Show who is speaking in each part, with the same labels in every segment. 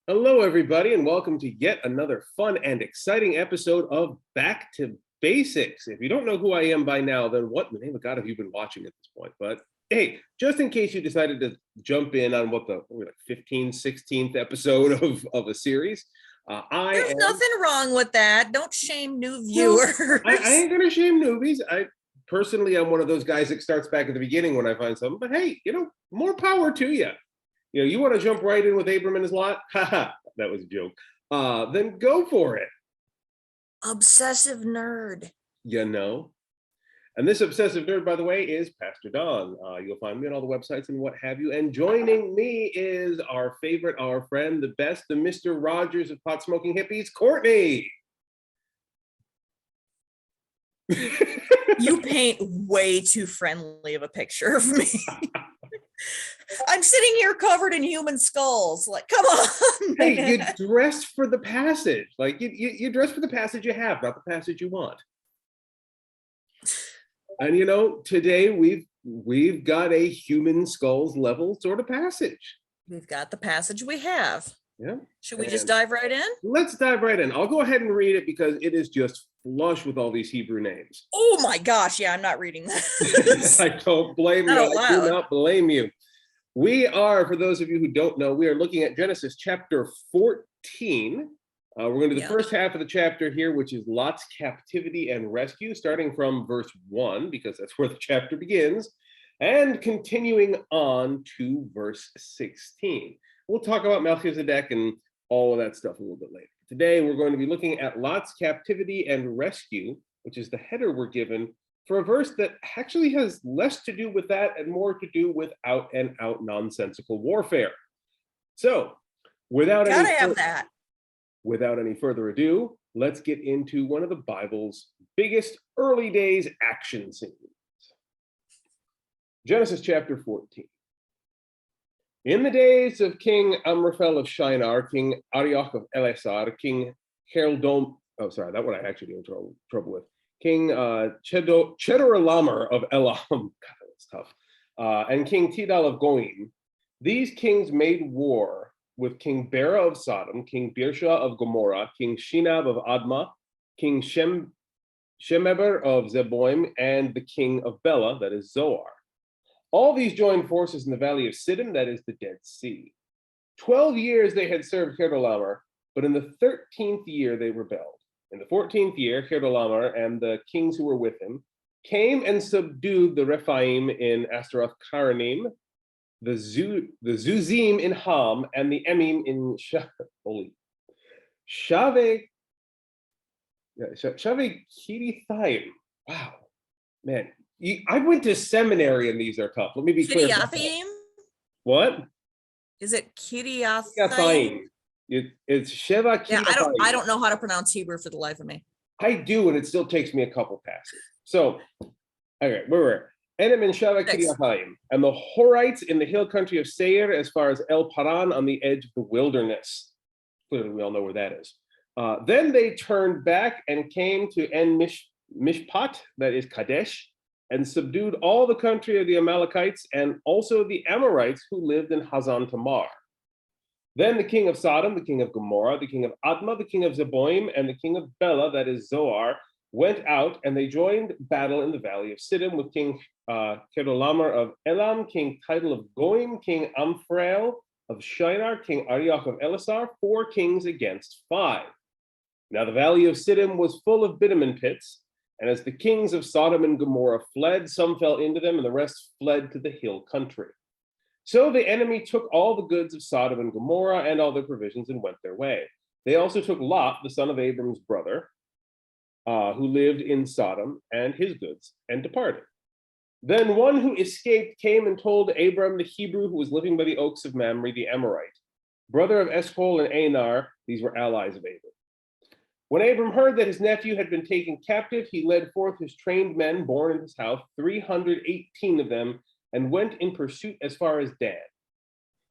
Speaker 1: Hello, everybody, and welcome to yet another fun and exciting episode of Back to Basics. If you don't know who I am by now, then what in the name of God have you been watching at this point? But hey, just in case you decided to jump in on what the 15th, 16th episode of a series,
Speaker 2: There's nothing wrong with that. Don't shame new
Speaker 1: No,
Speaker 2: viewers.
Speaker 1: I ain't going to shame newbies. Personally, I'm one of those guys that starts back at the beginning when I find something, but hey, more power to you. You want to jump right in with Abram and his lot? Haha, that was a joke. Then go for it.
Speaker 2: Obsessive nerd.
Speaker 1: And this obsessive nerd, by the way, is Pastor Don. You'll find me on all the websites and what have you. And joining me is our favorite, our friend, the best, the Mr. Rogers of pot smoking hippies, Courtney.
Speaker 2: You paint way too friendly of a picture of me. I'm sitting here covered in human skulls. Like, come on.
Speaker 1: Hey, you dressed for the passage. Like you dress for the passage you have, not the passage you want. And today we've got a human skulls level sort of passage.
Speaker 2: We've got the passage we have.
Speaker 1: Yeah.
Speaker 2: Should we just dive right in?
Speaker 1: Let's dive right in. I'll go ahead and read it because it is just flush with all these Hebrew names.
Speaker 2: Oh my gosh, yeah, I'm not reading that.
Speaker 1: I don't blame you. I do not blame you. We are, for those of you who don't know, we are looking at Genesis chapter 14. We're going to do the first half of the chapter here, which is Lot's captivity and rescue, starting from verse 1, because that's where the chapter begins, and continuing on to verse 16. We'll talk about Melchizedek and all of that stuff a little bit later. Today, we're going to be looking at Lot's captivity and rescue, which is the header we're given for a verse that actually has less to do with that and more to do with out and out nonsensical warfare. So, without any further ado, let's get into one of the Bible's biggest early days action scenes. Genesis chapter 14. In the days of King Amraphel of Shinar, King Arioch of Elasar, King Herodom, that one I actually get in trouble with, King Chedorlaomer of Elam, God, that's tough, and King Tidal of Goim, these kings made war with King Bera of Sodom, King Birsha of Gomorrah, King Shinab of Admah, King Shemeber of Zeboim, and the king of Bela, that is Zoar. All these joined forces in the valley of Siddim, that is the Dead Sea. 12 years they had served Chedorlaomer, but in the 13th year they rebelled. In the 14th year, Chedorlaomer and the kings who were with him came and subdued the Rephaim in Astaroth Karanim, the Zuzim in Ham, and the Emim in Shaveh Kirithaim. Wow, man. I went to seminary and these are tough. Let me be clear. What?
Speaker 2: Is it Kiriathaim?
Speaker 1: It's Sheva Kiriathaim.
Speaker 2: Yeah, I don't know how to pronounce Hebrew for the life of me.
Speaker 1: I do, and it still takes me a couple passes. So, okay, where were we? Enem and Sheva Kiriathaim, and the Horites in the hill country of Seir, as far as El Paran on the edge of the wilderness. Clearly, we all know where that is. Then they turned back and came to En Mishpat, that is Kadesh, and subdued all the country of the Amalekites and also the Amorites who lived in Hazan Tamar. Then the king of Sodom, the king of Gomorrah, the king of Admah, the king of Zeboim, and the king of Bela, that is Zoar, went out and they joined battle in the valley of Siddim with King Chedorlaomer of Elam, King Tidal of Goim, King Amphrael of Shinar, King Arioch of Elasar, 4 kings against 5. Now the valley of Siddim was full of bitumen pits, and as the kings of Sodom and Gomorrah fled, some fell into them, and the rest fled to the hill country. So the enemy took all the goods of Sodom and Gomorrah and all their provisions and went their way. They also took Lot, the son of Abram's brother, who lived in Sodom, and his goods, and departed. Then one who escaped came and told Abram the Hebrew, who was living by the oaks of Mamre the Amorite, brother of Eshcol and Anar. These were allies of Abram. When Abram heard that his nephew had been taken captive, he led forth his trained men born in his house, 318 of them, and went in pursuit as far as Dan.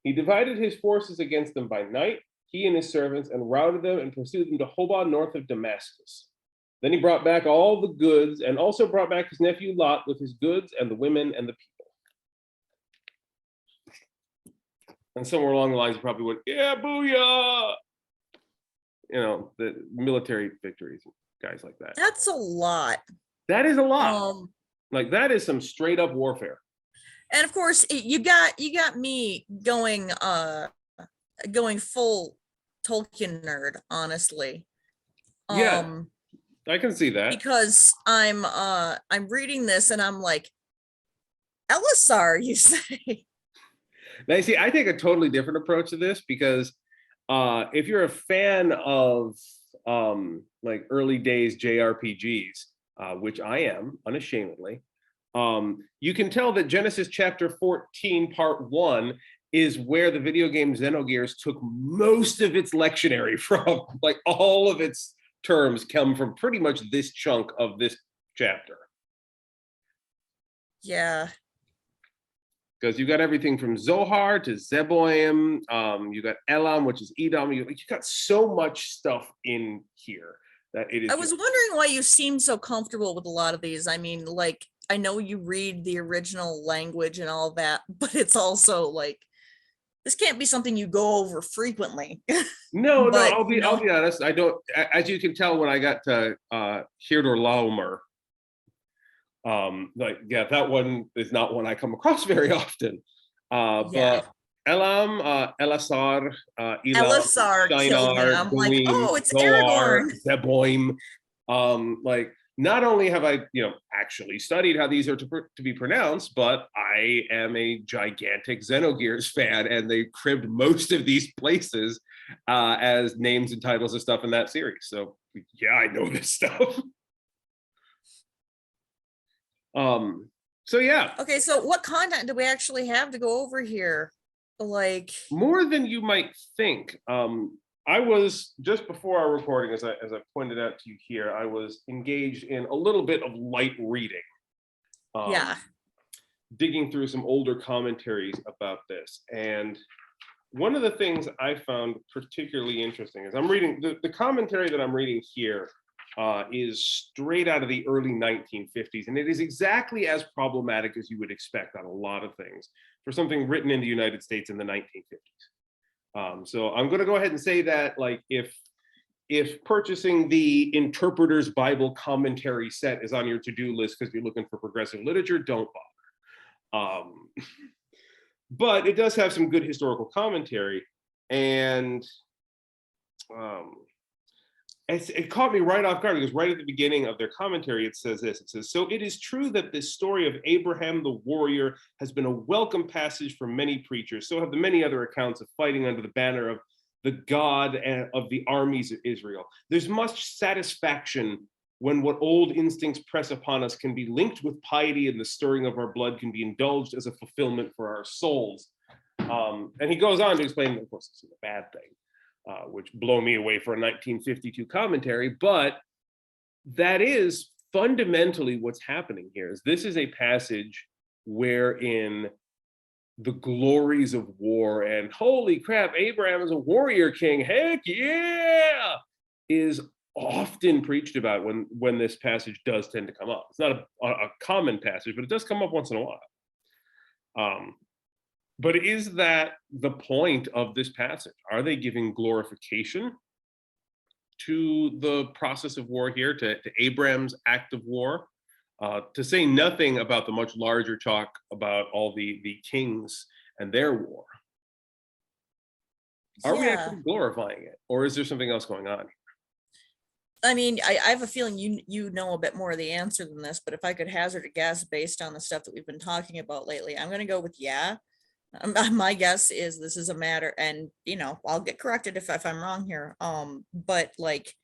Speaker 1: He divided his forces against them by night, he and his servants, and routed them and pursued them to Hobah north of Damascus. Then he brought back all the goods and also brought back his nephew Lot with his goods and the women and the people. And somewhere along the lines, you probably went, yeah, booyah. You know, the military victories, guys like that.
Speaker 2: That's a lot.
Speaker 1: That is a lot.
Speaker 2: Um,
Speaker 1: Like that is some straight up warfare.
Speaker 2: and of course you got me going full Tolkien nerd, honestly.
Speaker 1: Yeah, I can see that.
Speaker 2: Because I'm reading this and I'm like, Elisar, you say?
Speaker 1: Now, see, I take a totally different approach to this because if you're a fan of like early days JRPGs, which I am unashamedly, you can tell that Genesis chapter 14, part 1 is where the video game Xenogears took most of its lectionary from. Like all of its terms come from pretty much this chunk of this chapter.
Speaker 2: Yeah.
Speaker 1: Because you got everything from Zohar to Zeboim, you got Elam, which is Edom. You got so much stuff in here that it is.
Speaker 2: I was wondering why you seemed so comfortable with a lot of these. I mean, like, I know you read the original language and all that, but it's also like, this can't be something you go over frequently.
Speaker 1: No,
Speaker 2: But,
Speaker 1: I'll be honest. I don't, as you can tell when I got to Hirdur Laumer, like, yeah, that one is not one I come across very often.
Speaker 2: Yeah.
Speaker 1: But Elam, Elasar, Elam,
Speaker 2: Elisar killed me.
Speaker 1: Shinar,
Speaker 2: I'm like,
Speaker 1: Gwyn,
Speaker 2: oh, it's
Speaker 1: Zoar,
Speaker 2: Aragorn.
Speaker 1: Zeboim. Like, not only have I, actually studied how these are to be pronounced, but I am a gigantic Xenogears fan, and they cribbed most of these places as names and titles of stuff in that series. So yeah, I know this stuff. So yeah.
Speaker 2: Okay, so what content do we actually have to go over here? Like,
Speaker 1: more than you might think. I was, just before our recording, as I pointed out to you here, I was engaged in a little bit of light reading.
Speaker 2: yeah.
Speaker 1: Digging through some older commentaries about this. And one of the things I found particularly interesting is I'm reading, the commentary that I'm reading here is straight out of the early 1950s. And it is exactly as problematic as you would expect on a lot of things for something written in the United States in the 1950s. So I'm going to go ahead and say that, like, if purchasing the Interpreter's Bible commentary set is on your to-do list because you're looking for progressive literature, don't bother. But it does have some good historical commentary, and it caught me right off guard because right at the beginning of their commentary, it says this. It says, "So it is true that this story of Abraham the warrior has been a welcome passage for many preachers. So have the many other accounts of fighting under the banner of the God and of the armies of Israel. There's much satisfaction when what old instincts press upon us can be linked with piety, and the stirring of our blood can be indulged as a fulfillment for our souls." And he goes on to explain that, of course, this is a bad thing. Which blow me away for a 1952 commentary, but that is fundamentally what's happening here. Is this is a passage wherein the glories of war and holy crap, Abraham is a warrior king, heck yeah, is often preached about when this passage does tend to come up. It's not a common passage, but it does come up once in a while. But is that the point of this passage? Are they giving glorification to the process of war here, to Abraham's act of war? To say nothing about the much larger talk about all the kings and their war. Are we actually glorifying it? Or is there something else going on?
Speaker 2: I mean, I have a feeling you know a bit more of the answer than this, but if I could hazard a guess based on the stuff that we've been talking about lately, I'm going to go with yeah. My guess is this is a matter, and I'll get corrected if I'm wrong here. But like,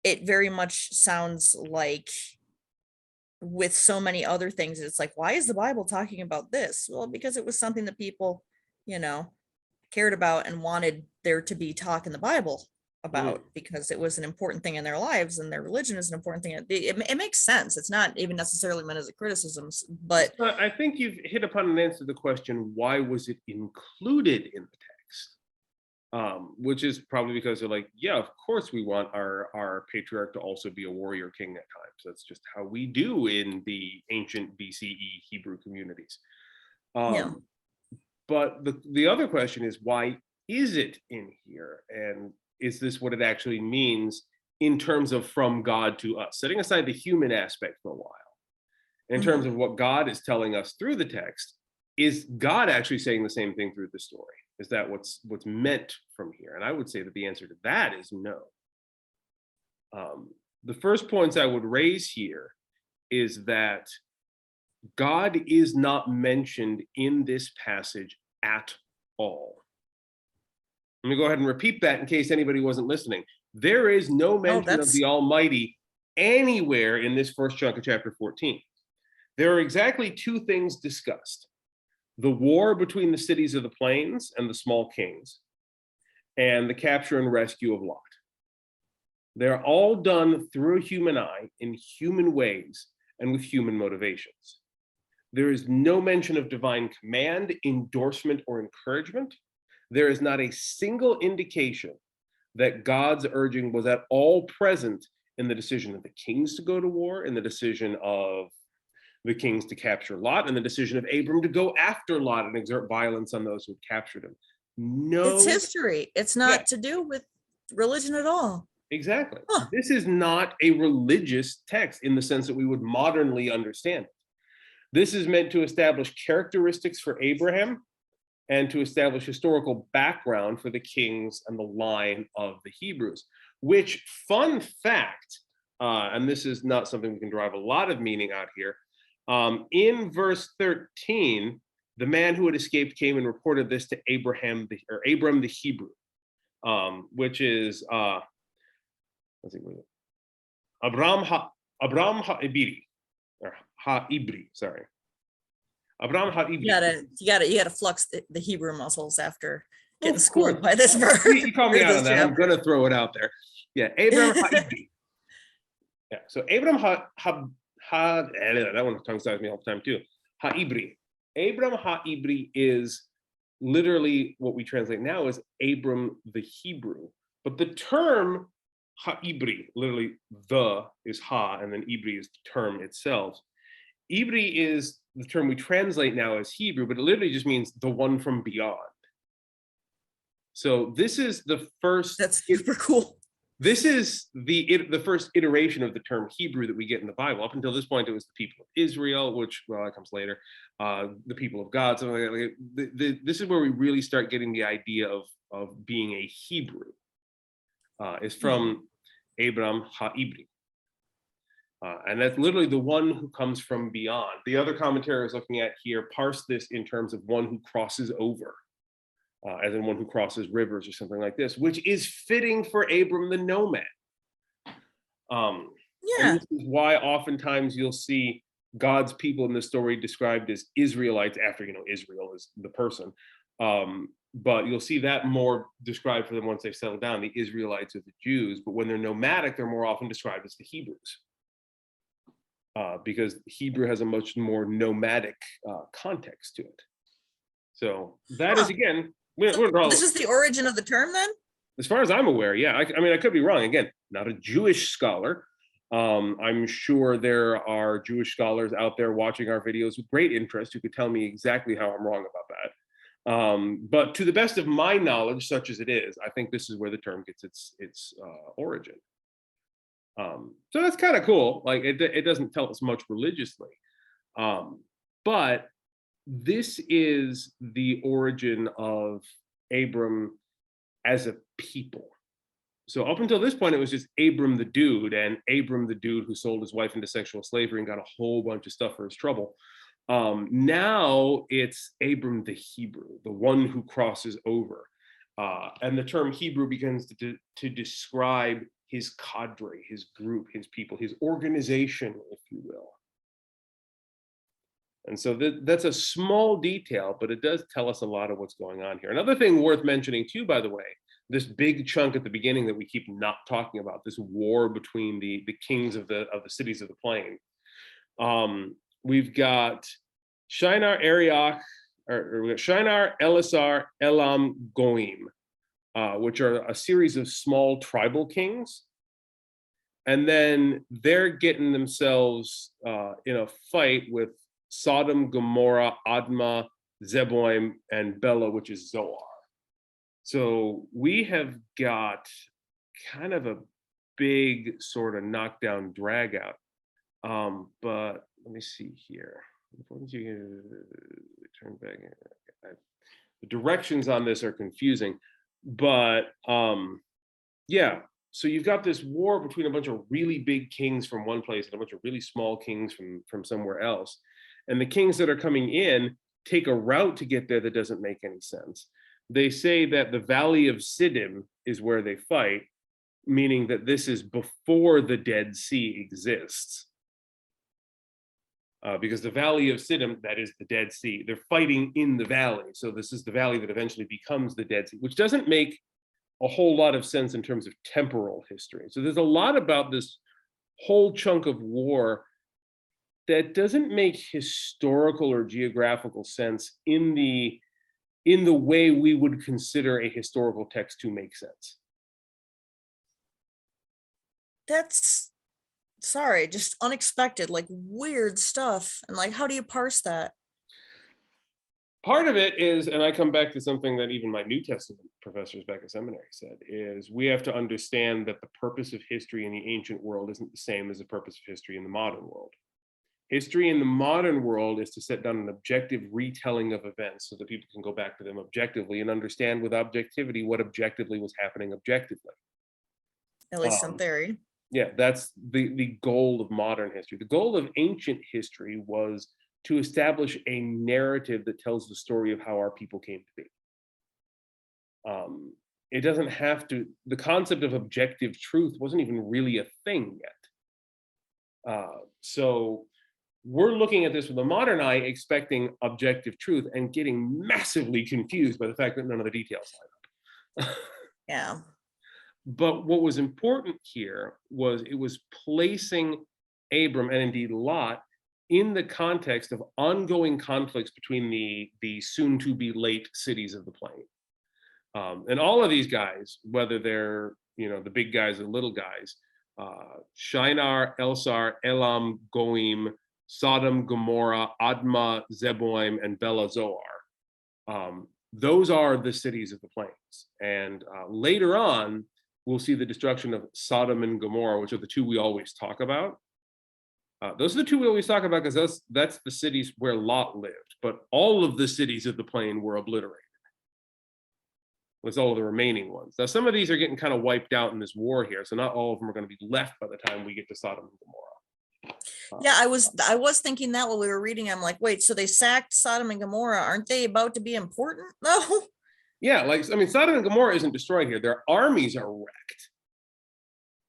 Speaker 2: it very much sounds like with so many other things, it's like, why is the Bible talking about this? Well, because it was something that people, cared about and wanted there to be talk in the Bible about, because it was an important thing in their lives, and their religion is an important thing. It makes sense. It's not even necessarily meant as a criticism, but
Speaker 1: I think you've hit upon an answer to the question, why was it included in the text? Which is probably because they're like, yeah, of course we want our patriarch to also be a warrior king at times. That's just how we do in the ancient BCE Hebrew communities. But the other question is, why is it in here? And is this what it actually means in terms of from God to us? Setting aside the human aspect for a while, in terms of what God is telling us through the text, is God actually saying the same thing through the story? Is that what's meant from here? And I would say that the answer to that is no. The first points I would raise here is that God is not mentioned in this passage at all. Let me go ahead and repeat that in case anybody wasn't listening. There is no mention of the Almighty anywhere in this first chunk of chapter 14. There are exactly two things discussed: the war between the cities of the plains and the small kings, and the capture and rescue of Lot. They're all done through a human eye, in human ways, and with human motivations. There is no mention of divine command, endorsement, or encouragement. There is not a single indication that God's urging was at all present in the decision of the kings to go to war, in the decision of the kings to capture Lot, and the decision of Abram to go after Lot and exert violence on those who had captured him. No,
Speaker 2: it's history. It's not to do with religion at all.
Speaker 1: Exactly. This is not a religious text in the sense that we would modernly understand it. This is meant to establish characteristics for Abraham and to establish historical background for the kings and the line of the Hebrews, which, fun fact, and this is not something we can derive a lot of meaning out here, in verse 13, the man who had escaped came and reported this to Abram the Hebrew, which is, let's see, Abram ha-Ibri, or ha-Ibri, sorry. Abram ha-Ibri.
Speaker 2: You gotta flux the Hebrew muscles after getting schooled by this verb.
Speaker 1: You call me out on that. I'm gonna throw it out there. Yeah, Abram ha-Ibri. Yeah, so Abram that one tongue ties me all the time too. Ha-Ibri. Abram ha-Ibri is literally what we translate now as Abram the Hebrew. But the term ha-Ibri, literally the is ha, and then Ibri is the term itself. Ibri is the term we translate now as Hebrew, but it literally just means the one from beyond. So this is the first.
Speaker 2: That's super cool.
Speaker 1: This is the first iteration of the term Hebrew that we get in the Bible. Up until this point, it was the people of Israel, which, well, that comes later. The people of God. So this is where we really start getting the idea of being a Hebrew. Is from Abram ha-Ibri. And that's literally the one who comes from beyond. The other commentary I was looking at here parse this in terms of one who crosses over, as in one who crosses rivers or something like this, which is fitting for Abram the nomad. And this is why oftentimes you'll see God's people in the story described as Israelites after, Israel is the person. But you'll see that more described for them once they've settled down, the Israelites or the Jews. But when they're nomadic, they're more often described as the Hebrews. Because Hebrew has a much more nomadic context to it. So that is, again,
Speaker 2: this is the origin of the term then?
Speaker 1: As far as I'm aware, yeah. I mean, I could be wrong. Again, not a Jewish scholar. I'm sure there are Jewish scholars out there watching our videos with great interest who could tell me exactly how I'm wrong about that. But to the best of my knowledge, such as it is, I think this is where the term gets its origin. So that's kind of cool. Like it doesn't tell us much religiously, but this is the origin of Abram as a people. So up until this point, it was just Abram the dude, and Abram the dude who sold his wife into sexual slavery and got a whole bunch of stuff for his trouble. Now it's Abram the Hebrew, the one who crosses over. And the term Hebrew begins to describe his cadre, his group, his people, his organization, if you will. And so that's a small detail, but it does tell us a lot of what's going on here. Another thing worth mentioning too, by the way, this big chunk at the beginning that we keep not talking about, this war between the kings of the cities of the plain. We've got Shinar, Arioch, or we got Shinar, Elisar, Elam, Goim, which are a series of small tribal kings. And then they're getting themselves in a fight with Sodom, Gomorrah, Admah, Zeboim, and Bela, which is Zoar. So we have got kind of a big sort of knockdown drag out. But let me see here. Once you turn back, the directions on this are confusing, but yeah. So you've got this war between a bunch of really big kings from one place and a bunch of really small kings from somewhere else, and the kings that are coming in take a route to get there that doesn't make any sense. They say that the Valley of Siddim is where they fight, meaning that this is before the Dead Sea exists. Because the Valley of Siddim, that is the Dead Sea, they're fighting in the valley. So this is the valley that eventually becomes the Dead Sea, which doesn't make a whole lot of sense in terms of temporal history. So there's a lot about this whole chunk of war that doesn't make historical or geographical sense in the way we would consider a historical text to make sense.
Speaker 2: That's, sorry, just unexpected, like weird stuff. And like, how do you parse that?
Speaker 1: Part of it is, and I come back to something that even my New Testament professors back at seminary said, is we have to understand that the purpose of history in the ancient world isn't the same as the purpose of history in the modern world. History in the modern world is to set down an objective retelling of events so that people can go back to them objectively and understand with objectivity what objectively was happening objectively.
Speaker 2: At least in theory.
Speaker 1: Yeah, that's the goal of modern history. The goal of ancient history was to establish a narrative that tells the story of how our people came to be. It doesn't have to, the concept of objective truth wasn't even really a thing yet. So we're looking at this with a modern eye, expecting objective truth and getting massively confused by the fact that none of the details line up.
Speaker 2: Yeah.
Speaker 1: But what was important here was it was placing Abram and indeed Lot in the context of ongoing conflicts between the soon-to-be late cities of the plain. And all of these guys, whether they're the big guys or little guys, Shinar, Elsar, Elam, Goim, Sodom, Gomorrah, Admah, Zeboim, and Bela Zoar. Those are the cities of the plains. And later on, we'll see the destruction of Sodom and Gomorrah, which are the two we always talk about. Those are the two we always talk about because that's the cities where Lot lived. But all of the cities of the plain were obliterated. With all of the remaining ones. Now, some of these are getting kind of wiped out in this war here, so not all of them are going to be left by the time we get to Sodom and Gomorrah.
Speaker 2: Yeah, I was thinking that while we were reading. I'm like, wait, so they sacked Sodom and Gomorrah? Aren't they about to be important? No.
Speaker 1: Yeah, Sodom and Gomorrah isn't destroyed here. Their armies are wrecked.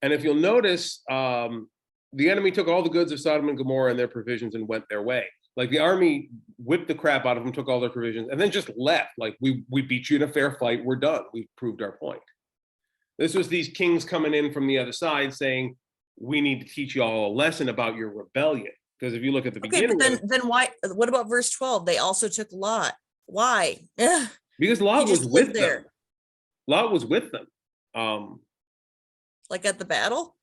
Speaker 1: And if you'll notice, the enemy took all the goods of Sodom and Gomorrah and their provisions and went their way. Like the army whipped the crap out of them, took all their provisions, and then just left. Like we beat you in a fair fight. We're done. We've proved our point. This was these kings coming in from the other side saying, we need to teach you all a lesson about your rebellion. Because if you look at the beginning,
Speaker 2: but then why? What about verse 12? They also took Lot. Why?
Speaker 1: Because Lot was with them. Lot was with them.
Speaker 2: Like at the battle?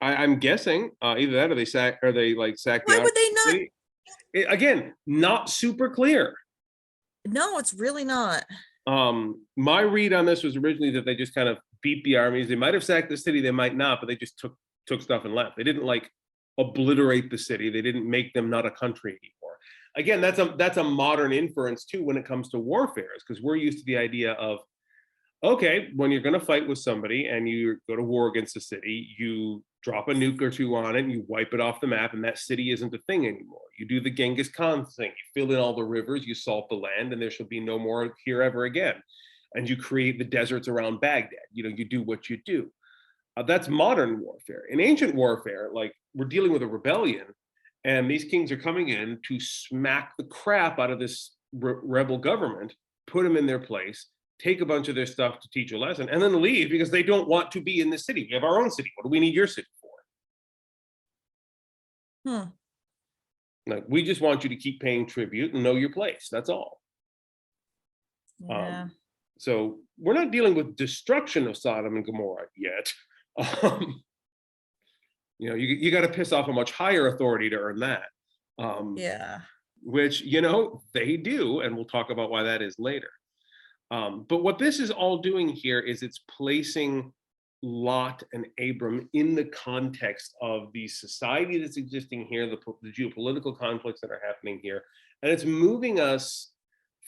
Speaker 1: I'm guessing either that or they sacked.
Speaker 2: Why would they not?
Speaker 1: Again, not super clear.
Speaker 2: No, it's really not.
Speaker 1: My read on this was originally that they just kind of beat the armies. They might have sacked the city, they might not, but they just took stuff and left. They didn't obliterate the city. They didn't make them not a country anymore. Again, that's a modern inference too when it comes to warfare, because we're used to the idea of, okay, when you're going to fight with somebody and you go to war against a city, you drop a nuke or two on it and you wipe it off the map and that city isn't a thing anymore. You do the Genghis Khan thing, you fill in all the rivers, you salt the land, and there shall be no more here ever again. And you create the deserts around Baghdad. You do what you do. That's modern warfare. In ancient warfare, we're dealing with a rebellion, and these kings are coming in to smack the crap out of this rebel government, put them in their place, take a bunch of their stuff to teach a lesson, and then leave because they don't want to be in the city. We have our own city. What do we need your city for? We just want you to keep paying tribute and know your place. That's all.
Speaker 2: Yeah.
Speaker 1: So we're not dealing with destruction of Sodom and Gomorrah yet. You got to piss off a much higher authority to earn that.
Speaker 2: Yeah.
Speaker 1: which, you know, they do, and we'll talk about why that is later. But what this is all doing here is it's placing Lot and Abram in the context of the society that's existing here, the geopolitical conflicts that are happening here, and it's moving us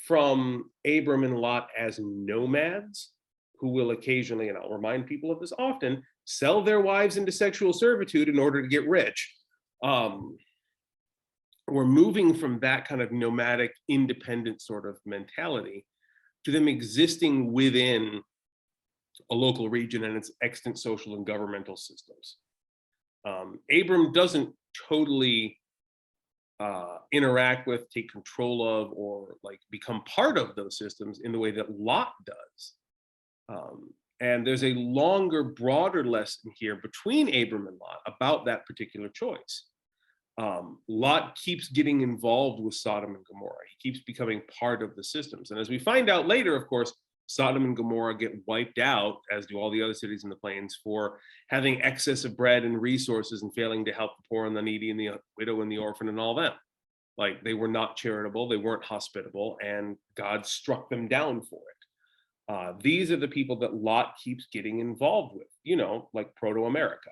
Speaker 1: from Abram and Lot as nomads who will occasionally, and I'll remind people of this often, sell their wives into sexual servitude in order to get rich. We're moving from that kind of nomadic, independent sort of mentality to them existing within a local region and its extant social and governmental systems. Abram doesn't totally interact with, take control of, or like become part of those systems in the way that Lot does. And there's a longer, broader lesson here between Abram and Lot about that particular choice. Lot keeps getting involved with Sodom and Gomorrah. He keeps becoming part of the systems. And as we find out later, of course, Sodom and Gomorrah get wiped out, as do all the other cities in the plains, for having excess of bread and resources and failing to help the poor and the needy and the widow and the orphan and all them. Like, they were not charitable, they weren't hospitable, and God struck them down for it. These are the people that Lot keeps getting involved with, you know, like Proto-America.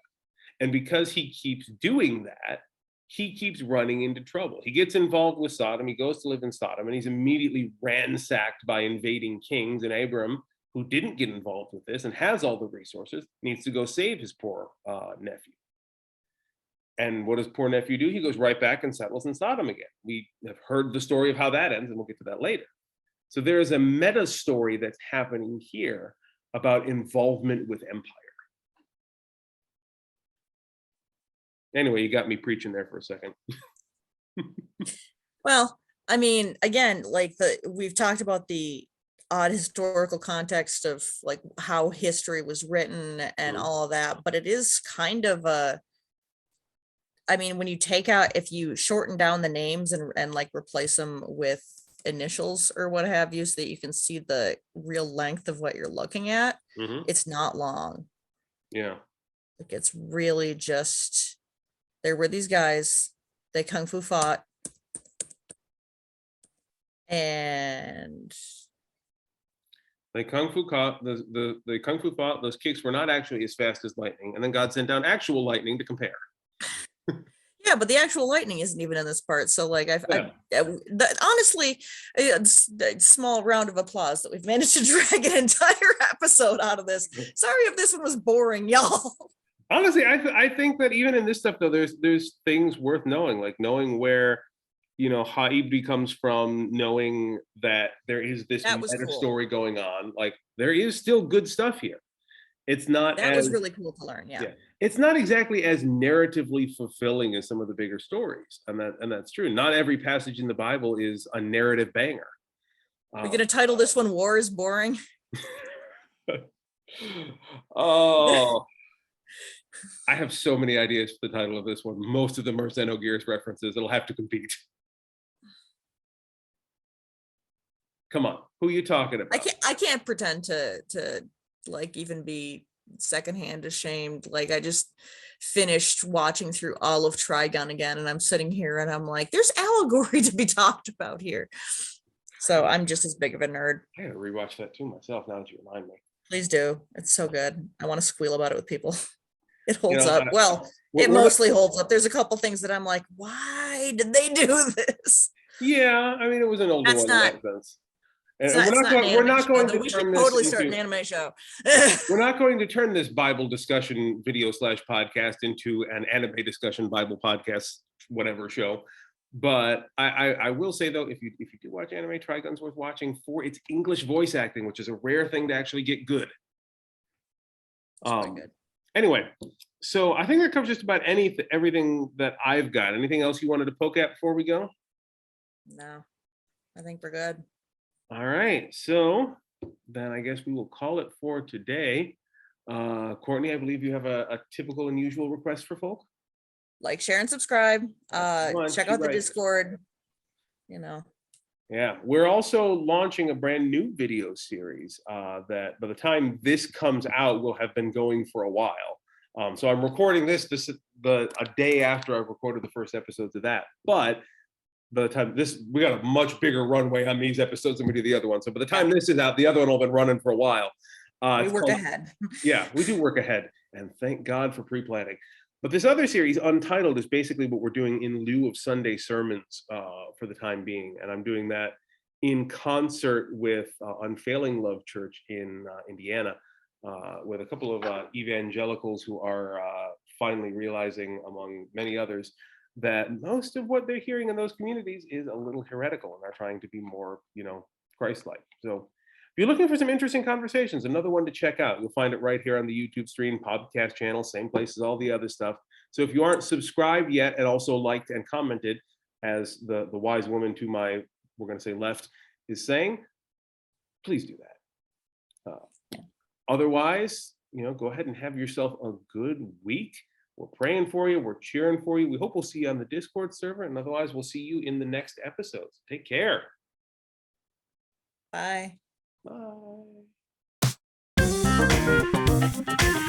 Speaker 1: And because he keeps doing that, he keeps running into trouble. He gets involved with Sodom, he goes to live in Sodom, and he's immediately ransacked by invading kings. And Abram, who didn't get involved with this and has all the resources, needs to go save his poor nephew. And what does poor nephew do? He goes right back and settles in Sodom again. We have heard the story of how that ends, and we'll get to that later. So there is a meta story that's happening here about involvement with empire. Anyway, you got me preaching there for a second.
Speaker 2: Well, I mean, again, like we've talked about the odd historical context of like how history was written and all of that, but it is kind of I mean, when you take out, if you shorten down the names and like replace them with initials or what have you, so that you can see the real length of what you're looking at, it's not long.
Speaker 1: Yeah.
Speaker 2: Like, it's really just, there were these guys, they kung fu fought, and
Speaker 1: they kung fu fought, the kung fu fought, those kicks were not actually as fast as lightning, and then God sent down actual lightning to compare.
Speaker 2: Yeah, but the actual lightning isn't even in this part. So like, honestly, it's a small round of applause that we've managed to drag an entire episode out of this. Sorry if this one was boring, y'all.
Speaker 1: Honestly, I think that even in this stuff though, there's things worth knowing, like knowing where, you know, Haibri comes from, knowing that there is this meta story going on. Like, there is still good stuff here. It's not
Speaker 2: that was really cool to learn. Yeah.
Speaker 1: It's not exactly as narratively fulfilling as some of the bigger stories, and that's true. Not every passage in the Bible is a narrative banger.
Speaker 2: We're gonna title this one "War is Boring."
Speaker 1: Oh, I have so many ideas for the title of this one. Most of them are Xenogears references. It'll have to compete. Come on, who are you talking about?
Speaker 2: I can't pretend to like even be secondhand ashamed. Like, I just finished watching through all of Trigun again, and I'm sitting here and I'm like, there's allegory to be talked about here. So I'm just as big of a nerd.
Speaker 1: I gotta rewatch that too myself now that you remind me.
Speaker 2: Please do. It's so good. I want to squeal about it with people. It holds up. Well, it mostly holds up. There's a couple things that I'm like, why did they do this?
Speaker 1: Yeah, I mean, it was an older one in that sense.
Speaker 2: We're not going to totally start an anime show.
Speaker 1: We're not going to turn this Bible discussion video / podcast into an anime discussion Bible podcast, whatever show. But I will say though, if you do watch anime, Trigun's worth watching for its English voice acting, which is a rare thing to actually get good.
Speaker 2: Good.
Speaker 1: Anyway, so I think that covers just about everything that I've got. Anything else you wanted to poke at before we go?
Speaker 2: No, I think we're good.
Speaker 1: All right, so then I guess we will call it for today. Courtney, I believe you have a typical and usual request for folk.
Speaker 2: Like, share, and subscribe. Check out the Discord. You know.
Speaker 1: Yeah, we're also launching a brand new video series that by the time this comes out will have been going for a while. So I'm recording this a day after I've recorded the first episodes of that. But by the time we got a much bigger runway on these episodes than we do the other one. So by the time this is out, the other one will have been running for a while.
Speaker 2: We work ahead.
Speaker 1: Yeah, we do work ahead, and thank God for pre-planning. But this other series, Untitled, is basically what we're doing in lieu of Sunday sermons for the time being. And I'm doing that in concert with Unfailing Love Church in Indiana, with a couple of evangelicals who are finally realizing, among many others, that most of what they're hearing in those communities is a little heretical, and are trying to be more, Christ-like. So if you're looking for some interesting conversations, another one to check out, you'll find it right here on the YouTube stream, podcast channel, same place as all the other stuff. So if you aren't subscribed yet and also liked and commented, as the wise woman to my, we're going to say left, is saying, please do that. Otherwise, go ahead and have yourself a good week. We're praying for you. We're cheering for you. We hope we'll see you on the Discord server. And otherwise, we'll see you in the next episodes. Take care.
Speaker 2: Bye.
Speaker 1: Bye.